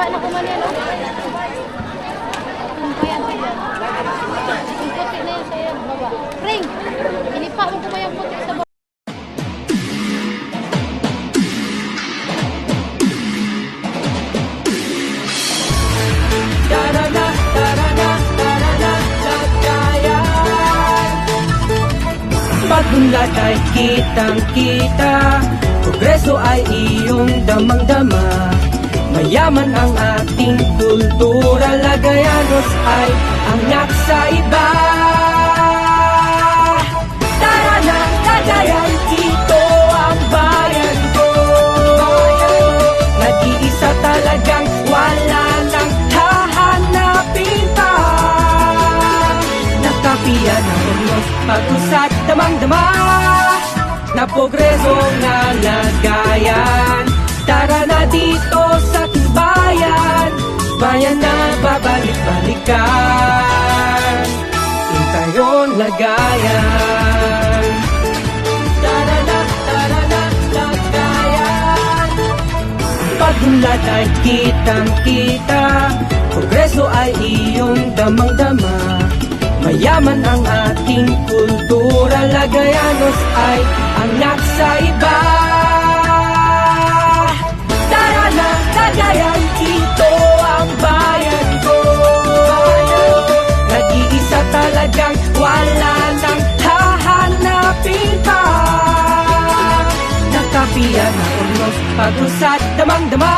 Ilipa na ko man yan, oh. Kumpayan ko yan. Yung puti na yan sa'yo, baba. Ring! Ilipa mo ko ba yung puti sa baba? Pag-unlad ay kitang-kita, progreso ay iyong damang-dama. Mayaman ang ating kultura, Lagayanos ay angat sa iba. Tara na, Cagayan, ito ang bayan ko. Nag-iisa talagang wala nang hahanapin pa. Nakapiyan ang unos, pag-usad, damang-dama. Na progreso na Lagayan. Tara na dito sa ating bayan, bayan na babalik-balikan. Intayon, Lagayan. Tara na, Lagayan. Pag-unlad ay kitang-kita, progreso ay iyong damang-dama. Mayaman ang ating kultura, Lagayanos ay angat sa iba. Tara na, Cagayan, ito ang bayan ko. Nag-iisa talagang wala nang hahanapin pa. Nakapiyan ang unos, pag-usad, damang-dama.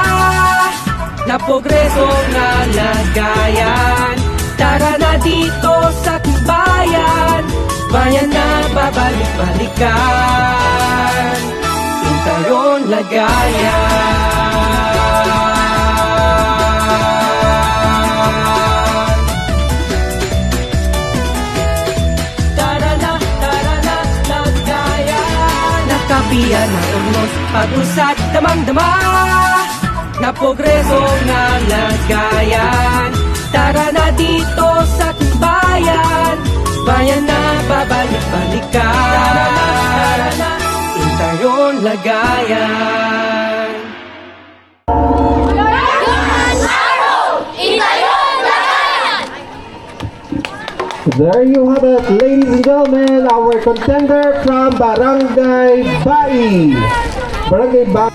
Na progreso nga Lagayan. Tara na dito sa ating bayan, bayan na babalik-balikan. Intayon, Lagayan. Tara na, Lagayan. Nakapiyan na unos, pag-usad, damang-dama. Na progreso nga Lagayan. Tara na dito sa ating bayan, bayan na babalik-balikan. Intayon, Lagayan. There you have it, ladies and gentlemen, our contender from Barangay Bai. Barangay Bai.